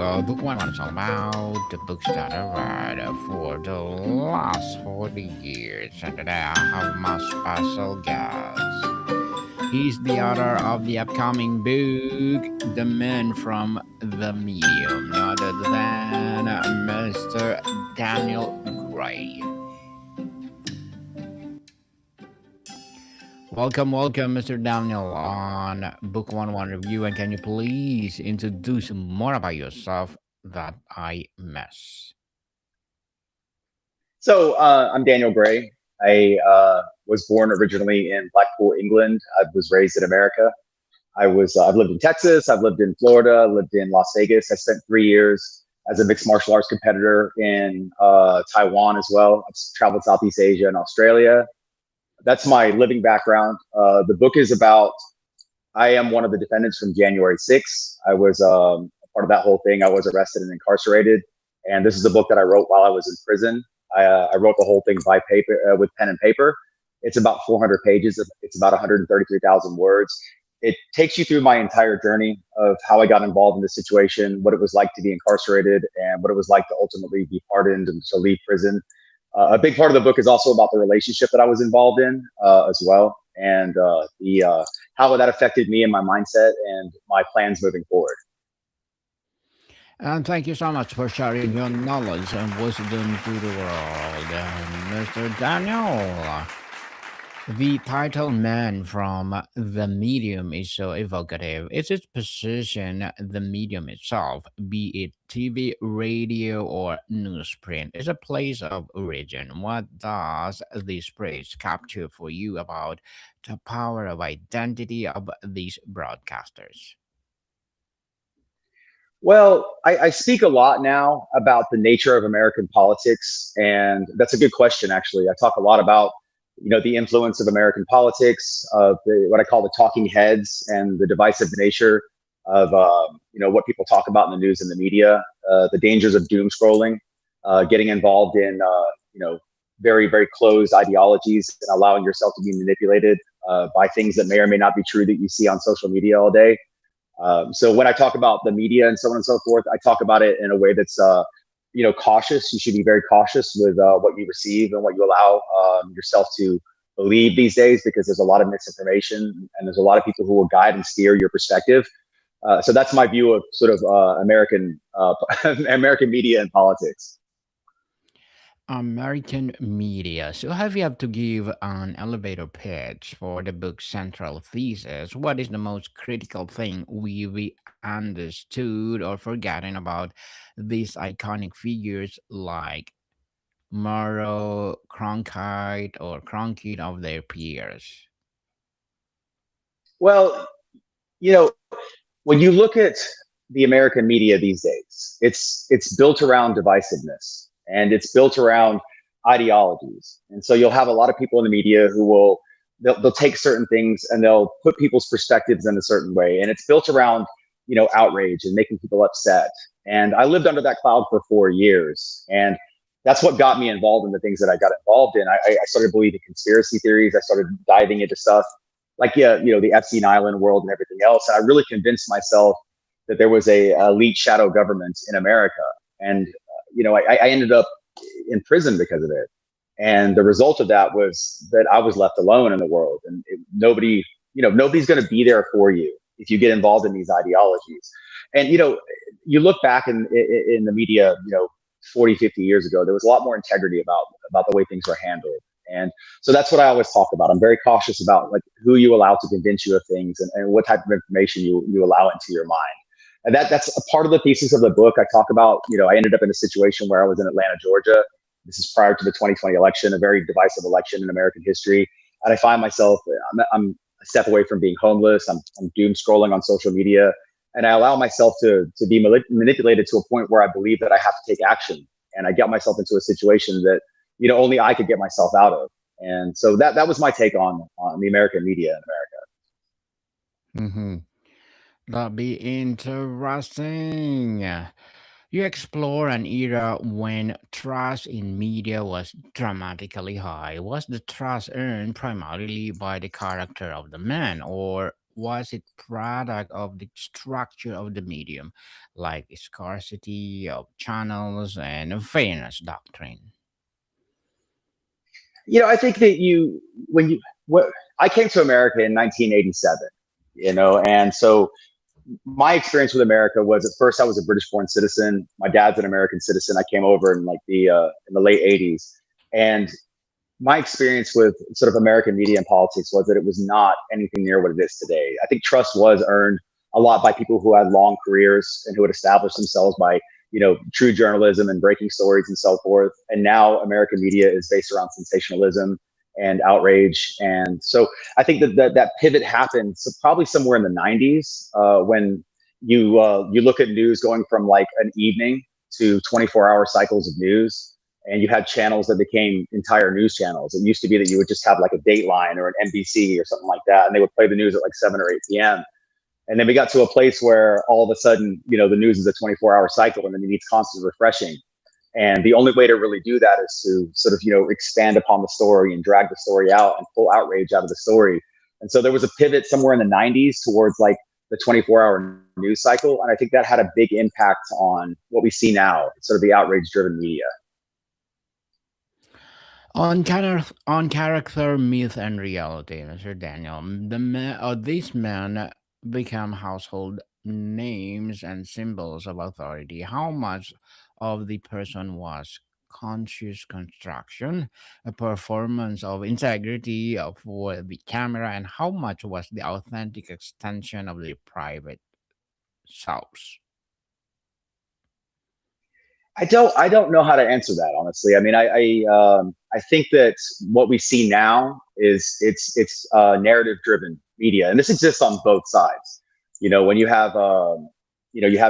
Book One is all about the books that I read for the last 40 years, and today I have my special guest. He's the author of the upcoming book, The Man from the Medium, no other than Mr. Daniel Gray. Welcome, Mr. Daniel, on Book One Review. And can you please introduce more about yourself that I miss? I'm Daniel Gray. I was born originally in Blackpool, England. I was raised in America. I've lived in Texas. I've lived in Florida. Lived in Las Vegas. I spent 3 years as a mixed martial arts competitor in Taiwan as well. I've traveled Southeast Asia and Australia. That's my living background. The book is about. I am one of the defendants from January 6th. I was part of that whole thing. I was arrested and incarcerated, and this is a book that I wrote while I was in prison. I wrote the whole thing by paper with pen and paper. It's about 400 pages. It's about 133,000 words. It takes you through my entire journey of how I got involved in this situation, what it was like to be incarcerated, and what it was like to ultimately be pardoned and to leave prison. A big part of the book is also about the relationship that I was involved in as well, and the how that affected me and my mindset and my plans moving forward. And thank you so much for sharing your knowledge and wisdom to the world, Mr. Daniel. The title Man from the Medium is so evocative. Is its position the medium itself, be it TV, radio, or newsprint, is a place of origin? What does this phrase capture for you about the power of identity of these broadcasters? Well, I speak a lot now about the nature of American politics, and that's a good question. Actually, I talk a lot about the influence of American politics, of what I call the talking heads, and the divisive nature of what people talk about in the news and the media, the dangers of doom scrolling, getting involved in very very closed ideologies, and allowing yourself to be manipulated by things that may or may not be true that you see on social media all day. So when I talk about the media and so on and so forth, I talk about it in a way that's cautious. You should be very cautious with what you receive and what you allow yourself to believe these days, because there's a lot of misinformation and there's a lot of people who will guide and steer your perspective. So that's my view of sort of American American media and politics. American media. So, if you have to give an elevator pitch for the book's central thesis, what is the most critical thing we understood or forgotten about these iconic figures like Morrow, Cronkite, or Cronkite of their peers? Well, you know, when you look at the American media these days, it's built around divisiveness and it's built around ideologies. And so you'll have a lot of people in the media who will they'll take certain things and they'll put people's perspectives in a certain way, and it's built around outrage and making people upset. And I lived under that cloud for 4 years, and that's what got me involved in the things that I got involved in. I started believing conspiracy theories. I started diving into stuff like the Epstein Island world and everything else. And I really convinced myself that there was a elite shadow government in America, and I ended up in prison because of it. And the result of that was that I was left alone in the world, and nobody's going to be there for you if you get involved in these ideologies. And you look back in the media, 40, 50 years ago, there was a lot more integrity about the way things were handled. And so that's what I always talk about. I'm very cautious about like who you allow to convince you of things, and what type of information you allow into your mind. And that's a part of the thesis of the book. I talk about, I ended up in a situation where I was in Atlanta, Georgia. This is prior to the 2020 election, a very divisive election in American history. And I find myself, I'm a step away from being homeless. I'm doom scrolling on social media. And I allow myself to be manipulated to a point where I believe that I have to take action. And I get myself into a situation that, only I could get myself out of. And so that was my take on the American media in America. Mm-hmm. That'd be interesting. You explore an era when trust in media was dramatically high. Was the trust earned primarily by the character of the man, or was it product of the structure of the medium, like scarcity of channels and fairness doctrine? I think that when you, what, I came to America in 1987, and so my experience with America was, at first I was a British born citizen. My dad's an American citizen. I came over in like in the late 80s. And my experience with sort of American media and politics was that it was not anything near what it is today. I think trust was earned a lot by people who had long careers and who had established themselves by, true journalism and breaking stories and so forth. And now American media is based around sensationalism and outrage. And so I think that pivot happened, so probably somewhere in the 90s, when you look at news going from like an evening to 24-hour cycles of news, and you had channels that became entire news channels. It used to be that you would just have like a Dateline or an NBC or something like that, and they would play the news at like 7 or 8 p.m. And then we got to a place where all of a sudden, the news is a 24-hour cycle, and then it needs constant refreshing. And the only way to really do that is to sort of, expand upon the story and drag the story out and pull outrage out of the story. And so there was a pivot somewhere in the 90s towards like the 24-hour news cycle. And I think that had a big impact on what we see now, sort of the outrage driven media. On character, myth, and reality, Mr. Daniel, these men become household names and symbols of authority. How much of the person was conscious construction, a performance of integrity for the camera, and how much was the authentic extension of the private selves? I don't know how to answer that, honestly. I mean, I think that what we see now is it's narrative driven media, and this exists on both sides. When you have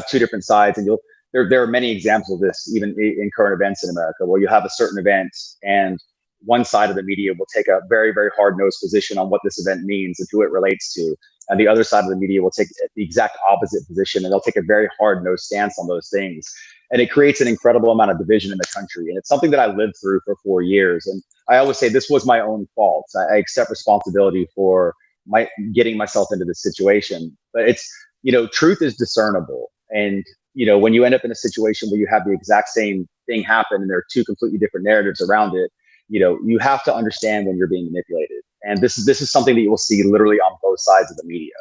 two different sides, and there are many examples of this even in current events in America, where you have a certain event, and one side of the media will take a very very hard nosed position on what this event means and who it relates to, and the other side of the media will take the exact opposite position, and they'll take a very hard nosed stance on those things, and it creates an incredible amount of division in the country. And it's something that I lived through for 4 years. And I always say this was my own fault. I accept responsibility for my getting myself into this situation. But it's, truth is discernible. And, when you end up in a situation where you have the exact same thing happen and there are two completely different narratives around it, you have to understand when you're being manipulated. And this is something that you will see literally on both sides of the media.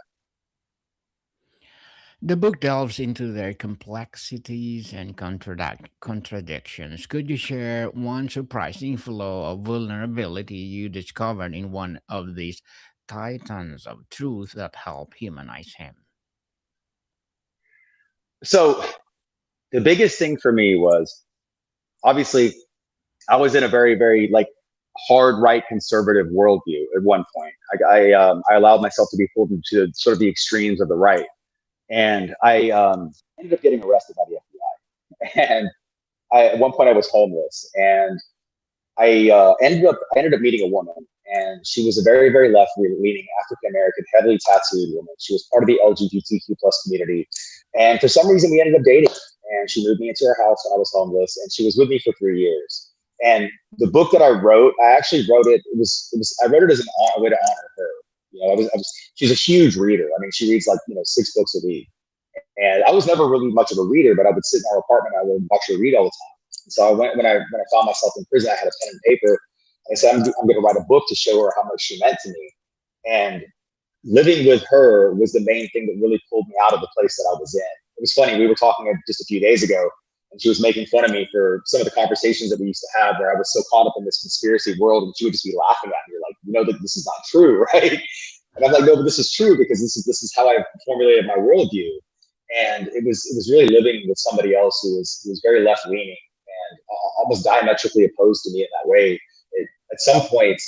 The book delves into their complexities and contradictions. Could you share one surprising flaw of vulnerability you discovered in one of these titans of truth that help humanize him? So the biggest thing for me was, obviously, I was in a very, very like hard right conservative worldview at one point. I allowed myself to be pulled into sort of the extremes of the right, and I ended up getting arrested by the FBI. And at one point I was homeless, and I ended up meeting a woman, and she was a very very left leaning African American, heavily tattooed woman. She was part of the LGBTQ plus community, and for some reason we ended up dating. And she moved me into her house when I was homeless, and she was with me for 3 years. And the book that I wrote, I actually wrote it. It was I wrote it as a way to honor her. She's a huge reader. I mean, she reads like 6 books a week. And I was never really much of a reader, but I would sit in our apartment. I would watch her read all the time. So I went when I found myself in prison. I had a pen and paper. And I said, I'm going to write a book to show her how much she meant to me. And living with her was the main thing that really pulled me out of the place that I was in. It was funny. We were talking just a few days ago, and she was making fun of me for some of the conversations that we used to have, where I was so caught up in this conspiracy world, and she would just be laughing at me, like, that this is not true, right? And I'm like, no, but this is true, because this is how I formulated my worldview. And it was really living with somebody else who was very left leaning and almost diametrically opposed to me in that way. At some point,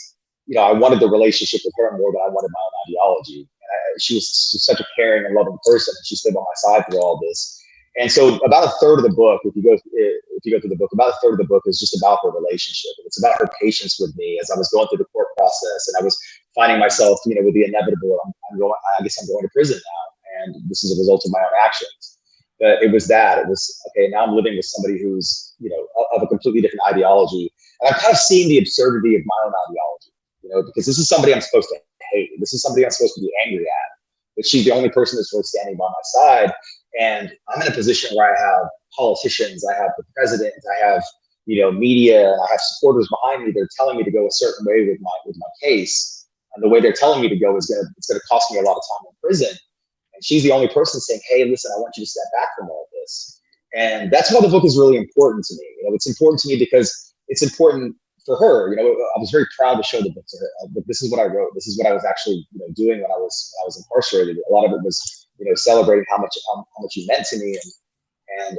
I wanted the relationship with her more than I wanted my own ideology. And she was such a caring and loving person, and she stood by my side through all this. And so, about a third of the book, if you go through the book, about a third of the book is just about her relationship. It's about her patience with me as I was going through the court process, and I was finding myself, with the inevitable. I'm going. I guess I'm going to prison now, and this is a result of my own actions. But it was that. It was okay. Now I'm living with somebody who's, of a completely different ideology, and I'm kind of seeing the absurdity of my own ideology. Because this is somebody I'm supposed to hate. This is somebody I'm supposed to be angry at. but she's the only person that's really standing by my side. And I'm in a position where I have politicians, I have the president, I have media, and I have supporters behind me. They're telling me to go a certain way with my case, and the way they're telling me to go is gonna cost me a lot of time in prison. And she's the only person saying, "Hey, listen, I want you to step back from all of this." And that's why the book is really important to me. It's important to me because it's important for her. I was very proud to show the book to her. But this is what I wrote. This is what I was actually doing when I was incarcerated. A lot of it was celebrating how much you meant to me, and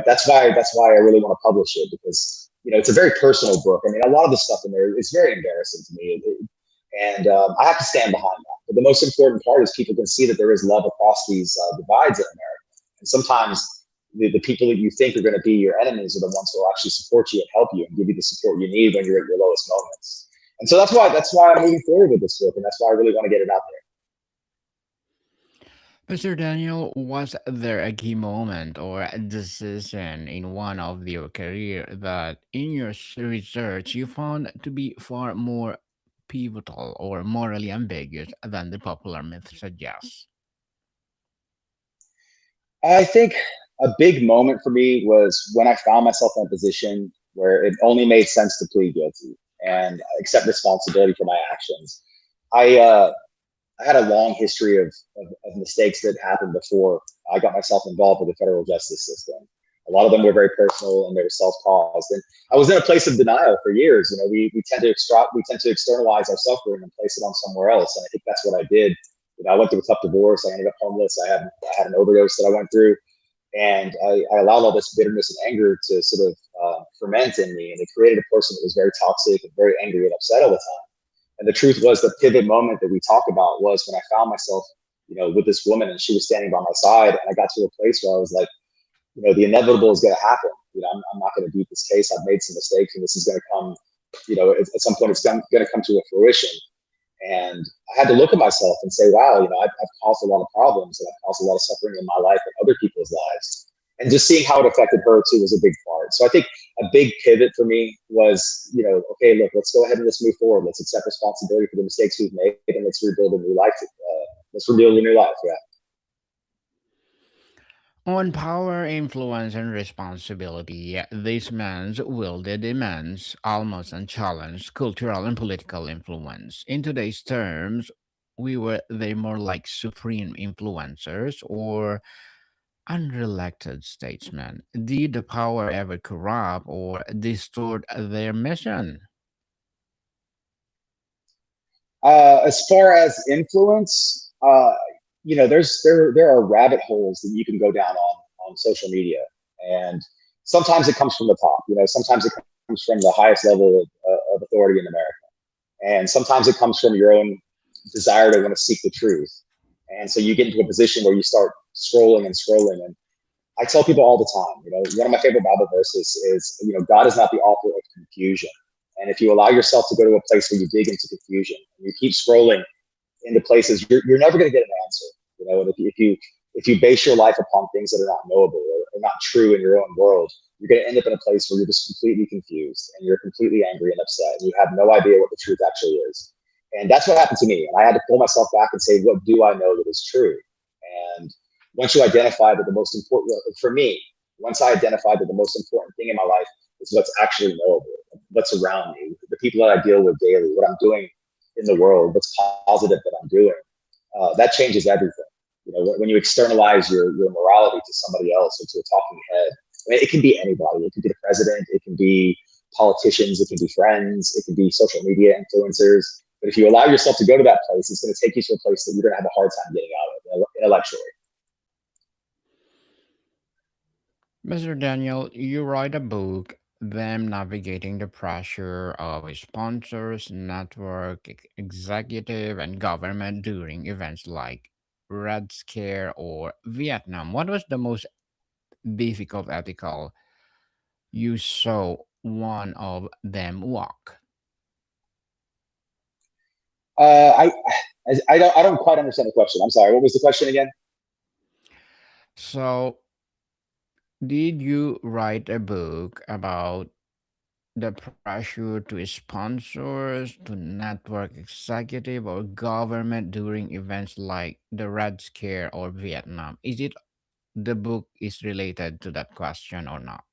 that's why I really want to publish it, because it's a very personal book. I mean, a lot of the stuff in there is very embarrassing to me, and I have to stand behind that. But the most important part is people can see that there is love across these divides in America. And sometimes the people that you think are going to be your enemies are the ones who will actually support you and help you and give you the support you need when you're at your lowest moments. And so that's why I'm moving forward with this book, and that's why I really want to get it out there. Mr. Daniel, was there a key moment or a decision in one of your career that in your research you found to be far more pivotal or morally ambiguous than the popular myth suggests? I think a big moment for me was when I found myself in a position where it only made sense to plead guilty and accept responsibility for my actions. I I had a long history of mistakes that happened before I got myself involved with the federal justice system. A lot of them were very personal and they were self-caused. And I was in a place of denial for years. We tend to externalize our suffering and place it on somewhere else. And I think that's what I did. I went through a tough divorce. I ended up homeless. I had an overdose that I went through, and I allowed all this bitterness and anger to sort of ferment in me, and it created a person that was very toxic and very angry and upset all the time. And the truth was, the pivot moment that we talk about was when I found myself, with this woman, and she was standing by my side, and I got to a place where I was like, the inevitable is going to happen. I'm not going to beat this case. I've made some mistakes, and this is going to come. At some point, it's going to come to a fruition. And I had to look at myself and say, wow, I've caused a lot of problems, and I've caused a lot of suffering in my life and other people's lives. And just seeing how it affected her too was a big part. So I think a big pivot for me was, okay, look, let's go ahead and let's move forward. Let's accept responsibility for the mistakes we've made, and let's rebuild a new life. Let's rebuild a new life. Yeah. On power, influence, and responsibility, these men wielded immense, almost unchallenged cultural and political influence. In today's terms, we were they more like supreme influencers or unreelected statesmen? Did the power ever corrupt or distort their mission? As far as influence, there are rabbit holes that you can go down on social media, and sometimes it comes from the top. Sometimes it comes from the highest level of authority in America, and sometimes it comes from your own desire to want to seek the truth. And so you get into a position where you start scrolling and scrolling. And I tell people all the time, one of my favorite Bible verses is, God is not the author of confusion. And if you allow yourself to go to a place where you dig into confusion and you keep scrolling into places, you're never going to get an answer. And if you base your life upon things that are not knowable or not true in your own world, you're going to end up in a place where you're just completely confused and you're completely angry and upset and you have no idea what the truth actually is. And that's what happened to me. And I had to pull myself back and say, what do I know that is true? And once you identify that the most important, for me, once I identified that the most important thing in my life is what's actually knowable, what's around me, the people that I deal with daily, what I'm doing in the world, what's positive that I'm doing, that changes everything. When you externalize your morality to somebody else or to a talking head, I mean, it can be anybody. It can be the president. It can be politicians. It can be friends. It can be social media influencers. But if you allow yourself to go to that place, it's going to take you to a place that you're going to have a hard time getting out of intellectually. Mr. Daniel, you write a book, Them Navigating the Pressure of Sponsors, Network, Executive, and Government during events like Red Scare or Vietnam. What was the most difficult ethical you saw one of them walk? Uh, I, I don't quite understand the question. I'm sorry. What was the question again? So, did you write a book about The pressure to sponsors, to network executive or government during events like the Red Scare or Vietnam. Is it the book is related to that question or not?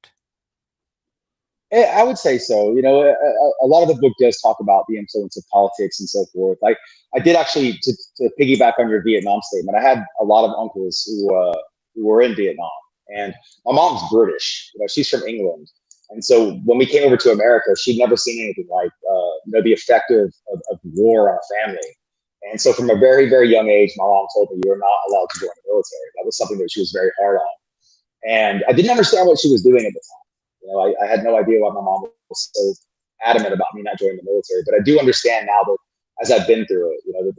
I would say so. A lot of the book does talk about the influence of politics and so forth. I did actually to piggyback on your Vietnam statement. I had a lot of uncles who were in Vietnam, and my mom's British. She's from England, and so when we came over to America, she'd never seen anything like the effect of war on a family. And so from a very young age, my mom told me you are not allowed to join the military. That was something that she was very hard on, and I didn't understand what she was doing at the time. I had no idea why my mom was so adamant about me not joining the military. But I do understand now that as I've been through it, that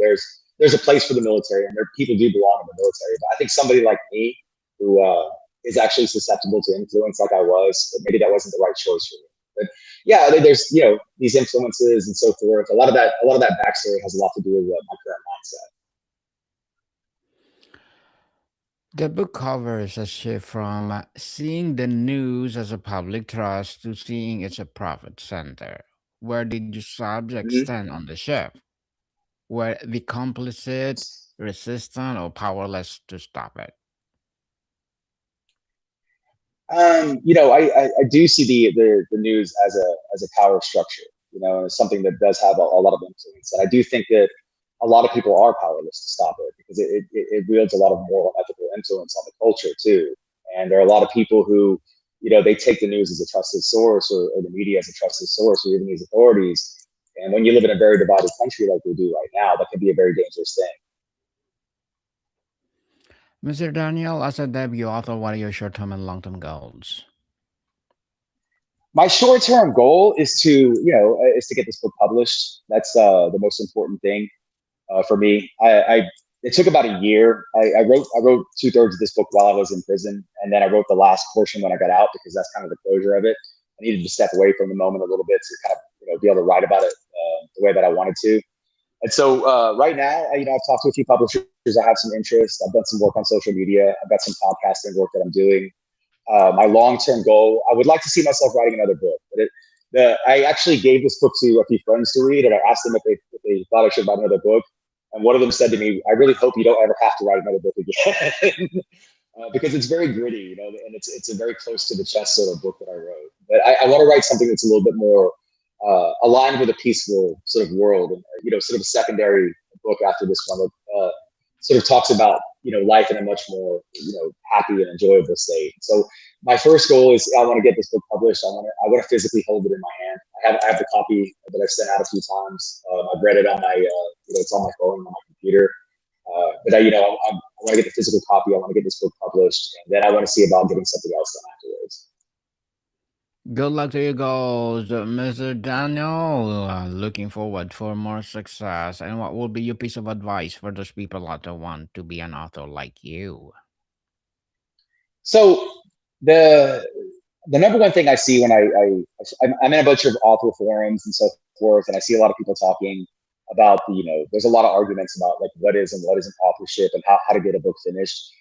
there's a place for the military, and there people do belong in the military. But I think somebody like me who is actually susceptible to influence, like I was, maybe that wasn't the right choice for me. But yeah, there's these influences and so forth. A lot of that backstory has a lot to do with my current mindset. The book covers a shift from seeing the news as a public trust to seeing it as a profit center. Where did your subject Mm-hmm. stand on the shift? Were the complicit, resistant, or powerless to stop it? I do see the news as a power structure, and it's something that does have a lot of influence. And I do think that a lot of people are powerless to stop it because it wields a lot of moral and ethical influence on the culture too. And there are a lot of people who, they take the news as a trusted source or the media as a trusted source or even these authorities. And when you live in a very divided country like we do right now, that can be a very dangerous thing. Mr. Daniel, as a debut author, what are your short term and long term goals? My short term goal is to get this book published. That's the most important thing for me. It took about a year. I wrote 2/3 of this book while I was in prison, and then I wrote the last portion when I got out because that's kind of the closure of it. I needed to step away from the moment a little bit to kind of be able to write about it the way that I wanted to. And so right now, I've talked to a few publishers. I have some interest. I've done some work on social media. I've got some podcasting work that I'm doing. My long-term goal, I would like to see myself writing another book. I actually gave this book to a few friends to read, and I asked them if they thought I should write another book. And one of them said to me, "I really hope you don't ever have to write another book again," because it's very gritty, and it's a very close to the chest sort of book that I wrote. But I want to write something that's a little bit more aligned with a peaceful sort of world, and sort of a secondary book after this one that sort of talks about life in a much more happy and enjoyable state. So my first goal is I want to get this book published. I want to physically hold it in my hand. I have the copy that I've sent out a few times. I've read it on my it's on my phone on my computer. But I want to get the physical copy. I want to get this book published, and then I want to see about getting something else done afterwards. Good luck to your goals, Mr. Daniel. Looking forward for more success. And what will be your piece of advice for those people out there want to be an author like you? So the the number one thing I see when I'm in a bunch of author forums and so forth, and I see a lot of people talking about there's a lot of arguments about like what is and what isn't authorship and how to get a book finished.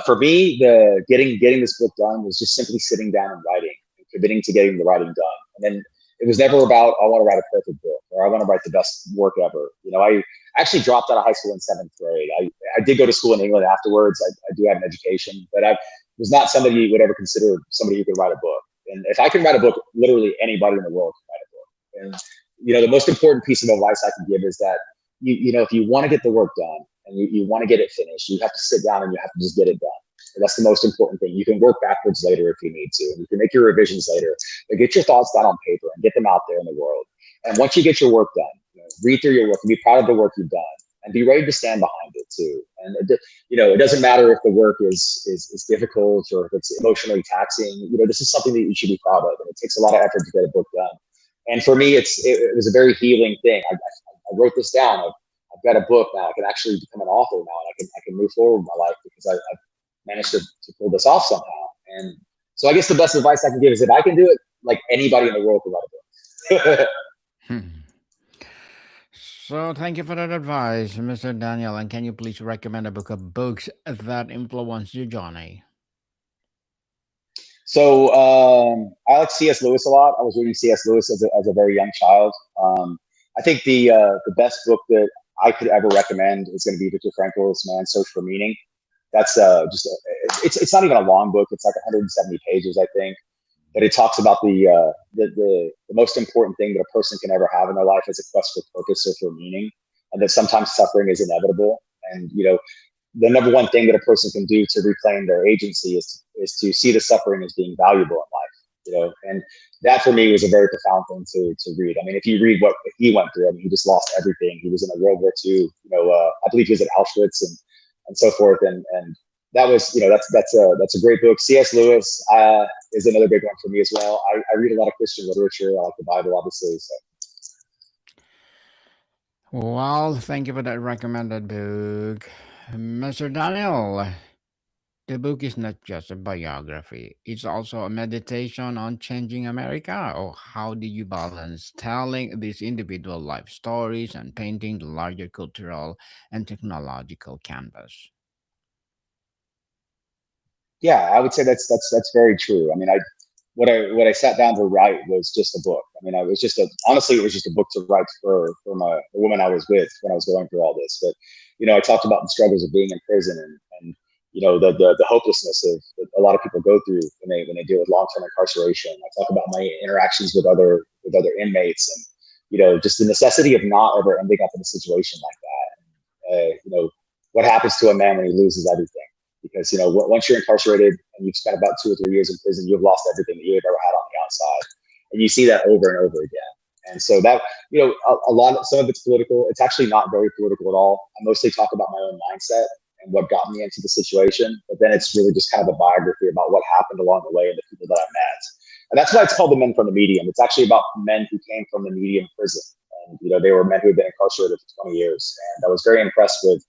For me, the getting this book done was just simply sitting down and writing and committing to getting the writing done. And then it was never about I want to write a perfect book or I want to write the best work ever. I actually dropped out of high school in seventh grade. I did go to school in England afterwards. I do have an education, but I was not somebody you would ever consider somebody who could write a book. And if I can write a book, literally anybody in the world can write a book. And the most important piece of advice I can give is that if you want to get the work done and you want to get it finished, you have to sit down and you have to just get it done. And that's the most important thing. You can work backwards later if you need to, and you can make your revisions later. But get your thoughts down on paper and get them out there in the world. And once you get your work done, read through your work and be proud of the work you've done, and be ready to stand behind it too. And it doesn't matter if the work is difficult or if it's emotionally taxing. This is something that you should be proud of, and it takes a lot of effort to get a book done. And for me, it was a very healing thing. I wrote this down. I've got a book now. I can actually become an author now, and I can move forward with my life because I've managed to pull this off somehow. And so I guess the best advice I can give is if I can do it, like anybody in the world can write a book. Hmm. So, thank you for that advice, Mr. Daniel. And can you please recommend a book of books that influenced your journey? So I like C.S. Lewis a lot. I was reading C.S. Lewis as a very young child. I think the best book that I could ever recommend is going to be Viktor Frankl's Man's Search for Meaning. That's it's not even a long book. It's like 170 pages, I think. But it talks about the most important thing that a person can ever have in their life is a quest for purpose or for meaning, and that sometimes suffering is inevitable. And the number one thing that a person can do to reclaim their agency is to see the suffering as being valuable in life. And that for me was a very profound thing to read. I mean, if you read what he went through, I mean, he just lost everything. He was in a World War II. I believe he was at Auschwitz and so forth. And that was, that's a great book. C.S. Lewis is another big one for me as well. I read a lot of Christian literature. I like the Bible, obviously. So Well, thank you for that recommended book. Mr. Daniel, the book is not just a biography, it's also a meditation on changing America. Or how do you balance telling these individual life stories and painting the larger cultural and technological canvas? yeah, I would say that's very true. I mean, what I sat down to write was just a book. I mean, I was just a honestly, it was just a book to write for the woman I was with when I was going through all this. But I talked about the struggles of being in prison and the hopelessness of that a lot of people go through when they deal with long term incarceration. I talk about my interactions with other inmates and just the necessity of not ever ending up in a situation like that. What happens to a man when he loses everything? Because once you're incarcerated and you've spent about 2 or 3 years in prison, you've lost everything that you've ever had on the outside, and you see that over and over again. And so that a lot of some of it's political. It's actually not very political at all. I mostly talk about my own mindset and what got me into the situation, but then it's really just kind of a biography about what happened along the way and the people that I met. And that's why it's called The Men from the Medium. It's actually about men who came from the medium prison, and they were men who had been incarcerated for 20 years. And I was very impressed with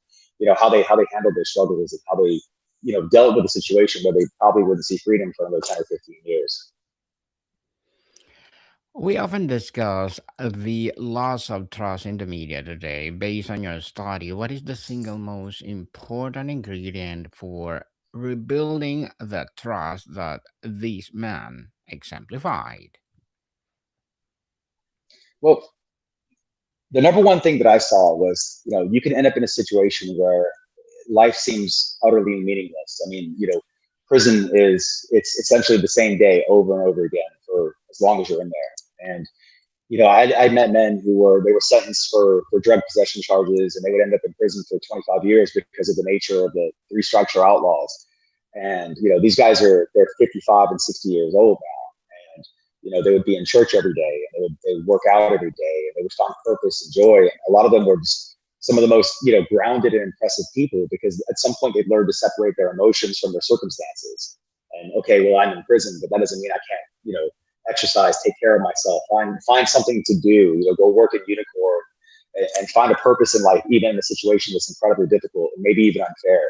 how they handled their struggles and how they dealt with a situation where they probably wouldn't see freedom for another 10 or 15 years. We often discuss the loss of trust in the media today. Based on your study, what is the single most important ingredient for rebuilding the trust that these men exemplified? Well, the number one thing that I saw was, you can end up in a situation where life seems utterly meaningless. I mean, prison it's essentially the same day over and over again for as long as you're in there. And I met men who were sentenced for drug possession charges, and they would end up in prison for 25 years because of the nature of the three structure outlaws. And these guys they're 55 and 60 years old now, and they would be in church every day, and they would work out every day, and they would find purpose and joy. And a lot of them were just some of the most grounded and impressive people, because at some point they'd learned to separate their emotions from their circumstances. And okay, well, I'm in prison, but that doesn't mean I can't exercise, take care of myself, find something to do, go work at Unicorn, and find a purpose in life, even in a situation that's incredibly difficult and maybe even unfair.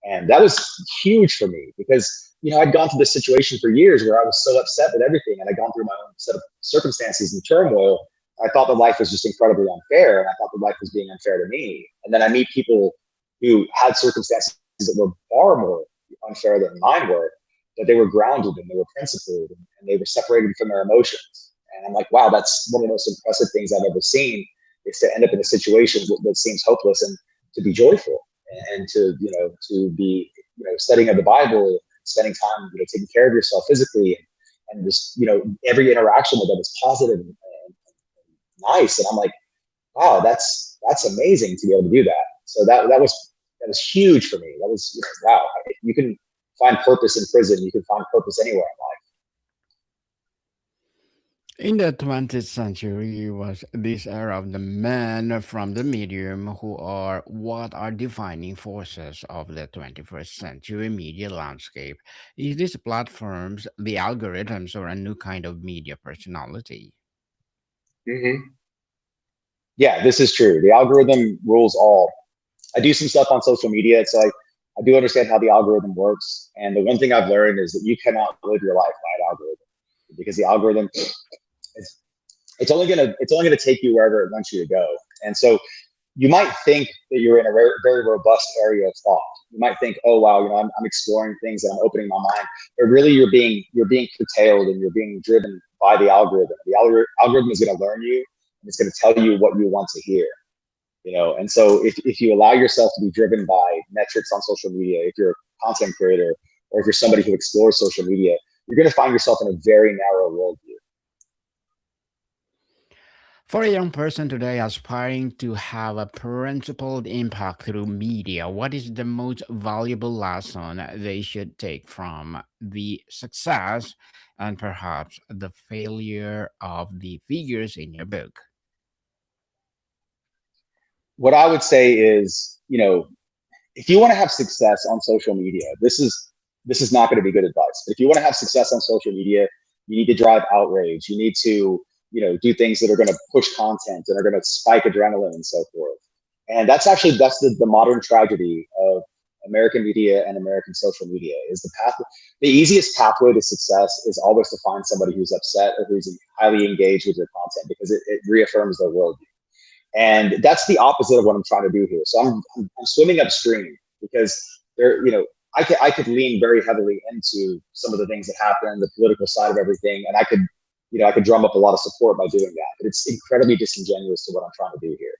And that was huge for me because I'd gone through this situation for years where I was so upset with everything, and I'd gone through my own set of circumstances and turmoil. I thought that life was just incredibly unfair, and I thought that life was being unfair to me. And then I meet people who had circumstances that were far more unfair than mine were, that they were grounded and they were principled, and they were separated from their emotions. And I'm like, wow, that's one of the most impressive things I've ever seen, is to end up in a situation that seems hopeless and to be joyful, and to be studying of the Bible, spending time taking care of yourself physically, and just every interaction with them is positive and nice. And I'm like, wow, that's amazing to be able to do that. So that was huge for me. That was wow. You can find purpose in prison. You can find purpose anywhere in life. In the 20th century was this era of the men from the medium who are what are defining forces of the 21st century media landscape. Is these platforms, the algorithms, or a new kind of media personality? Hmm. Yeah, this is true. The algorithm rules all. I do some stuff on social media, so I do understand how the algorithm works. And the one thing I've learned is that you cannot live your life by an algorithm, because the algorithm is it's only gonna take you wherever it wants you to go. And so you might think that you're in a very, very robust area of thought, You might think, oh wow, I'm exploring things and I'm opening my mind, but really you're being curtailed and you're being driven by the algorithm. The algorithm is going to learn you and it's going to tell you what you want to hear. And so if you allow yourself to be driven by metrics on social media, if you're a content creator or if you're somebody who explores social media, you're going to find yourself in a very narrow worldview. For a young person today aspiring to have a principled impact through media, what is the most valuable lesson they should take from the success and perhaps the failure of the figures in your book? What I would say is, if you want to have success on social media, this is not going to be good advice. But if you want to have success on social media, you need to drive outrage. You need to, do things that are going to push content and are going to spike adrenaline and so forth. And that's the modern tragedy of American media and American social media is the easiest pathway to success is always to find somebody who's upset or who's highly engaged with your content because it reaffirms their worldview. And that's the opposite of what I'm trying to do here. So I'm swimming upstream because I could lean very heavily into some of the things that happen, the political side of everything, and I could drum up a lot of support by doing that. But it's incredibly disingenuous to what I'm trying to do here.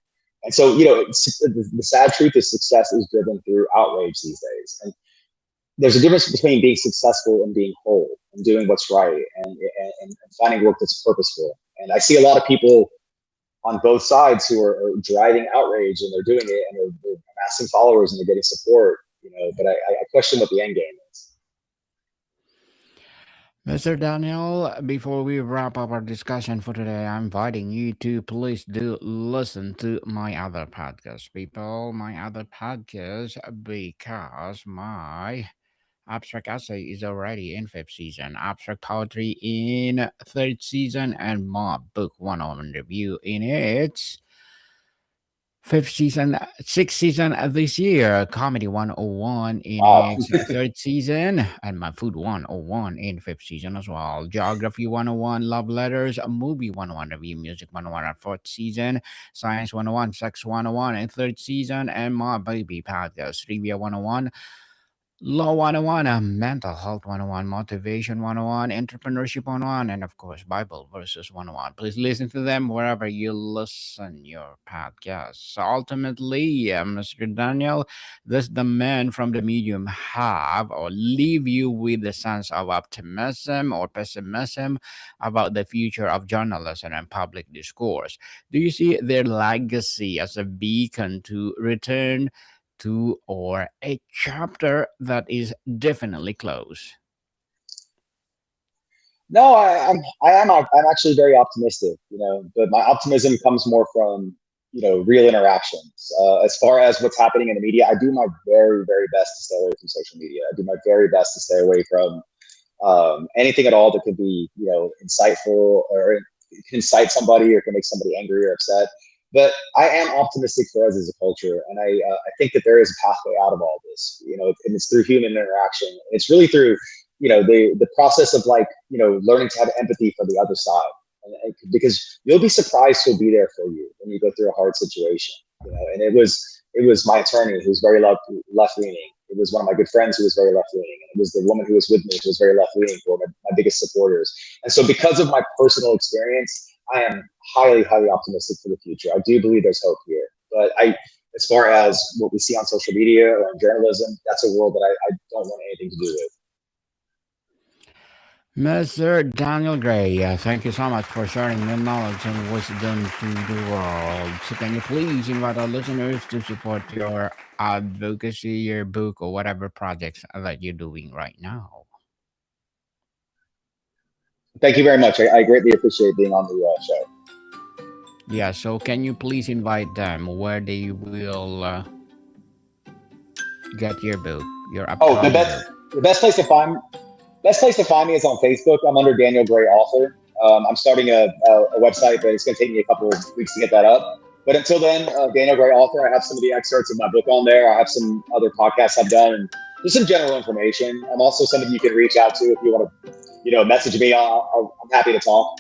And so, the sad truth is success is driven through outrage these days. And there's a difference between being successful and being whole and doing what's right and finding work that's purposeful. And I see a lot of people on both sides who are driving outrage and they're doing it and they're amassing followers and they're getting support, but I question what the end game is. Mr. Daniel, before we wrap up our discussion for today, I'm inviting you to please do listen to my other podcast, people. My other podcast, because my abstract essay is already in fifth season, abstract poetry in third season, and mob book 101 review in its fifth season, sixth season this year, comedy 101 in Wow. its third season, and my food 101 in fifth season as well. Geography 101, love letters, a movie 101 review, music 101 at fourth season, science 101, sex 101 in third season, and my baby podcast, trivia 101. Law 101, mental health 101, motivation 101, entrepreneurship 101, and of course, Bible verses 101. Please listen to them wherever you listen your podcasts. So ultimately, Mr. Daniel, does the man from the medium have or leave you with a sense of optimism or pessimism about the future of journalism and public discourse? Do you see their legacy as a beacon to return to, or a chapter that is definitely closed? No, I'm actually very optimistic, but my optimism comes more from, real interactions. As far as what's happening in the media, I do my very, very best to stay away from social media. I do my very best to stay away from anything at all that could be, insightful or can incite somebody or can make somebody angry or upset. But I am optimistic for us as a culture, and I think that there is a pathway out of all this. And it's through human interaction. It's really through the process of learning to have empathy for the other side, because you'll be surprised who'll be there for you when you go through a hard situation. And it was my attorney who's very left leaning. It was one of my good friends who was very left leaning, and it was the woman who was with me who was very left leaning, who were my biggest supporters. And so, because of my personal experience, I am highly, highly optimistic for the future. I do believe there's hope here, but as far as what we see on social media or in journalism, that's a world that I don't want anything to do with. Mr. Daniel Gray, thank you so much for sharing your knowledge and wisdom to the world. So, can you please invite our listeners to support your advocacy, your book, or whatever projects that you're doing right now? Thank you very much. I greatly appreciate being on the show. Yeah, so can you please invite them where they will get your book, your Oh, the upcoming best book? the best place to find me is on Facebook. I'm under Daniel Gray Author. I'm starting a website, but it's going to take me a couple of weeks to get that up. But until then, Daniel Gray Author. I have some of the excerpts of my book on there. I have some other podcasts I've done, and just some general information. I'm also somebody you can reach out to if you want to, message me. I'm happy to talk.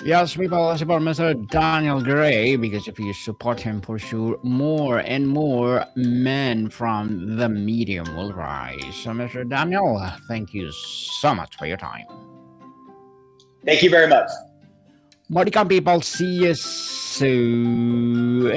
Yes, people support Mr. Daniel Gray because if you support him, for sure, more and more men from the medium will rise. So, Mr. Daniel, thank you so much for your time. Thank you very much. Mordicon people, see you soon.